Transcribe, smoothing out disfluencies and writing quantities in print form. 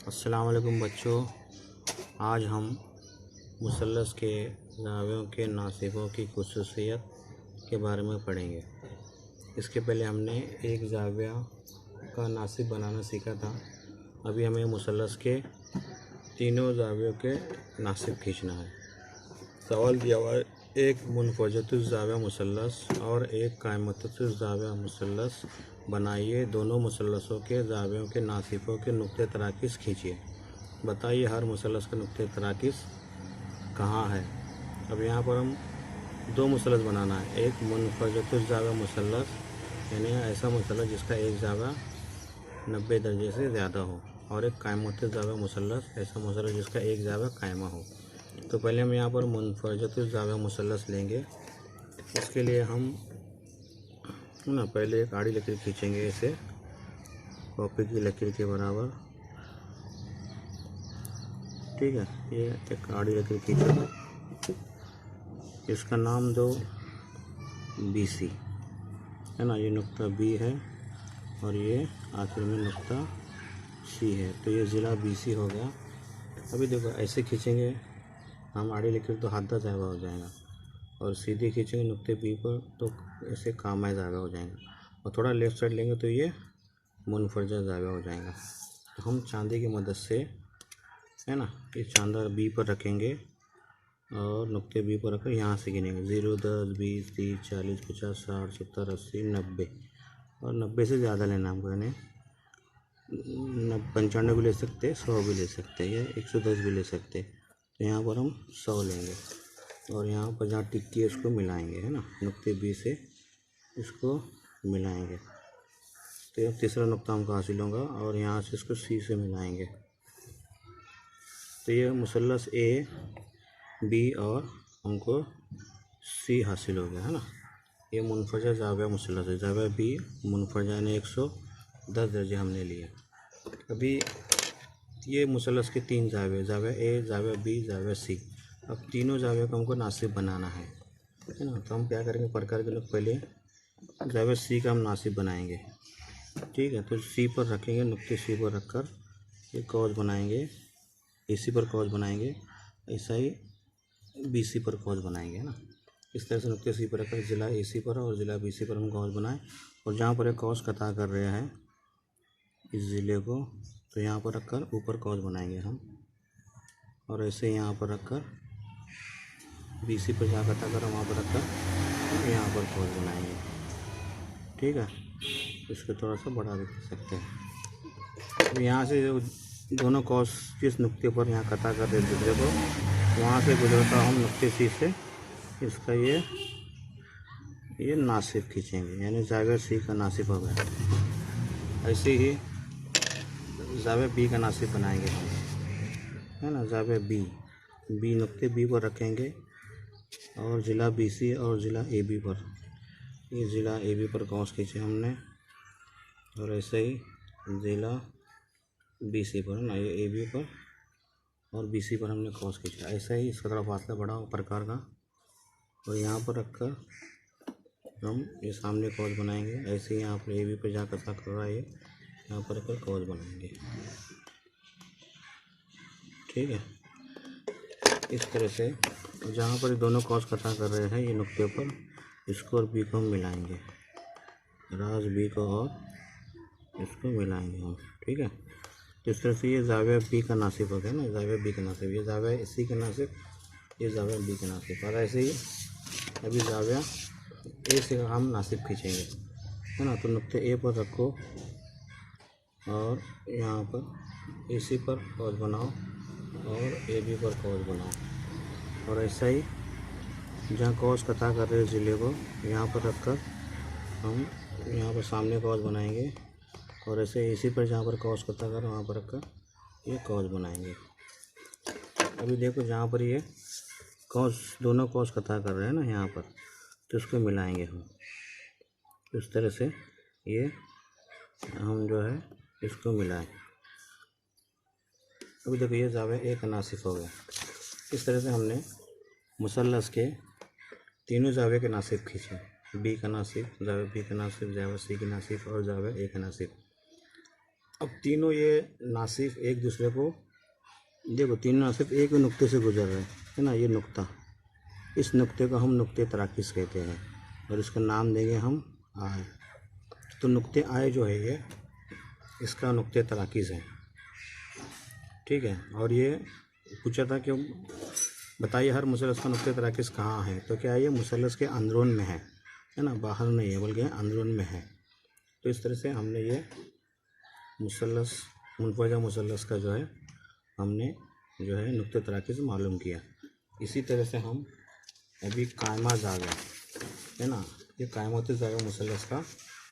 अस्सलाम वालेकुम बच्चों। आज हम मुसल्लस के ज़ावियों के नासिबों की खुसूसियत के बारे में पढ़ेंगे। इसके पहले हमने एक ज़ाविया का नासिब बनाना सीखा था। अभी हमें मुसल्लस के तीनों ज़ावियों के नासिब खींचना है। सवाल दिया हुआ है, एक मुनफरजतुज़ ज़ाविया मुसल्लस और एक कायमतुज़ ज़ाविया मुसल्लस बनाइए। दोनों मुसल्लसों के ज़ावियों के नासिबों के नुक्ते तराकीस खींचिए। बताइए हर मुसल्लस का नुक्ते तराकीस कहाँ है। अब यहाँ पर हम दो मुसल्लस बनाना है। एक मुनफरजतुज़ ज़ाविया मुसल्लस यानी ऐसा मुसल्लस जिसका एक ज़ाविया 90 दर्जे से ज़्यादा हो, और एक कायमतुज़ ज़ाविया मुसल्लस ऐसा मुसल्लस जिसका एक ज़ाविया कायमा हो। तो पहले हम यहाँ पर मुनफरजतुज़ ज़ाविया मुसल्लस लेंगे। इसके लिए हम पहले एक आड़ी लकीर खींचेंगे, इसे कॉपी की लकीर के बराबर। ठीक है, ये एक आड़ी लकीर खींचो, इसका नाम दो BC है ना। ये नुक्ता B है और ये आखिर में नुक्ता C है, तो ये ज़िला BC हो गया। अभी देखो ऐसे खींचेंगे हम आड़ी लकीर तो हादा ज़ाविया हो जाएगा, और सीधे खींचेंगे नुक्ते B पर तो ऐसे कामा ज़ाविया हो जाएगा, और थोड़ा लेफ़्ट साइड लेंगे तो ये मुनफरजा ज़ाविया हो जाएगा। तो हम चांदी की मदद से है ना ये चांदा B पर रखेंगे और नुक्ते B पर रखकर यहाँ से गिनेंगे 0, 10, 20, 30, 40, 50, 60, 70, 80, 90, और 90 से ज़्यादा लेना हमको, यानी 95 भी ले सकते, 100 भी ले सकते, या 110 भी ले सकते। तो यहाँ पर हम 100 लेंगे, और यहाँ पर जहाँ टिक्की है उसको मिलाएंगे, है ना, नुक्ते B से इसको मिलाएंगे। तो अब तीसरा नुक्ता हमको हासिल होगा, और यहाँ से इसको C से मिलाएंगे। तो ये मुसल्लस A, B और हमको C हासिल हो गया, है ना। ये मुनफरजा ज़ाविया मुसल्लस है। ज़ाविया B मुनफरजा यानी 110 दर्जे हमने लिए। अभी ये मुसल्लस के तीन ज़ाविया, ज़ाविया A, ज़ाविया B, ज़ाविया C। अब तीनों ज़ाविया को हमको नासिब बनाना है ना। तो हम क्या करेंगे, प्रकार के लोग पहले ज़ाविया C का हम नासिब बनाएंगे। ठीक है, तो C पर रखेंगे, नुक्ते C पर रखकर ये कॉज बनाएंगे, AC पर कॉज बनाएंगे, ऐसा ही BC पर कॉज बनाएंगे, है ना। इस तरह से नुक्ते C पर रखकर ज़िला AC पर और ज़िला BC पर हम कॉज बनाएं, और जहाँ पर एक कॉज कता कर रहे हैं इस ज़िले को, तो यहाँ पर रखकर ऊपर कॉज बनाएंगे हम, और ऐसे यहाँ पर रखकर BC पर जहाँ कता कर वहाँ पर रखकर यहाँ पर कॉज बनाएंगे। ठीक है, इसको थोड़ा सा बढ़ा भी सकते हैं। तो यहाँ से जो दोनों कॉस जिस नुक्ते पर यहाँ कता कर रहे दूसरे को, वहाँ से गुजरता हम नुक्ते C से इसका ये नासिब खींचेंगे, यानी ज़ाविया C का नासिब हो गया। ऐसे ही ज़ाविया B का नासिब बनाएंगे हम, है ना। ज़ाविया B नुक्ते B पर रखेंगे, और ज़िला BC और ज़िला AB पर, ये ज़िला AB पर कॉस खींचे हमने, और ऐसे ही ज़िला BC पर, है ना, ये AB पर और BC पर हमने कॉस खींचा। ऐसा ही इसका थोड़ा फासला बड़ा प्रकार का, और यहाँ पर रखकर हम ये सामने कॉस बनाएंगे। ऐसे ही यहाँ पर AB पर जहाँ कसा कर रहा है ये यहाँ पर रखकर कॉस बनाएंगे। ठीक है, इस तरह से जहाँ पर दोनों कॉस कता कर रहे हैं ये नुक्ते पर, इसको और B को हम मिलाएंगे, राज B को और इसको मिलाएंगे हम। ठीक है, तो इस तरह से ये ज़ाविया B का नासिब हो गया ना, ज़ाविया B का नासिब, ये ज़ाविया C का नासिब, ये ज़ाविया B का नासिब। और ऐसे ही अभी ज़ाविया A से हम नासिब खींचेंगे, है ना। तो नुक्ते A पर रखो और यहाँ पर AC पर कॉस बनाओ और AB पर कॉस बनाओ, और ऐसा ही जहाँ कॉस कता कर रहे ज़िले को यहाँ पर रखकर हम यहाँ पर सामने कॉस बनाएंगे, और ऐसे AC पर जहाँ पर कॉस कता कर वहाँ पर रखकर ये कॉस बनाएंगे। अभी देखो जहाँ पर ये कॉस दोनों कॉस कता कर रहे हैं ना यहाँ पर, तो इसको मिलाएंगे हम। इस तरह से ये हम जो है इसको मिलाएं। अभी देखो ये ज़ाविया A का नासिब हो गया। इस तरह से हमने मुसल्लस के तीनों ज़ाविया के नासिब खींचे, B का नासिब, ज़ाविया B का नासिब, ज़ाविया C का नासिब और ज़ाविया A का नासिब। अब तीनों ये नासिफ एक दूसरे को, देखो तीनों नासिफ एक ही नुक्ते से गुजर रहे है ना, ये नुक्ता, इस नुक्ते को हम नुक्ते तराकिस कहते हैं और इसका नाम देंगे हम आय। तो नुक्ते आय जो है ये इसका नुक्ते तराकिस है, ठीक है। और ये पूछा था कि बताइए हर मुसलस का नुक्ते तराकिस कहाँ है, तो क्या ये मुसलस के अंदरून में है ना, बाहर नहीं है बल्कि अंदरून में है। तो इस तरह से हमने ये मुसलस मुनफरजा मुसलस का जो है हमने जो है नुक्ते तराकिस मालूम किया। इसी तरह से हम अभी कायमा जागा है ना, ये कायमत जागा मुसलस का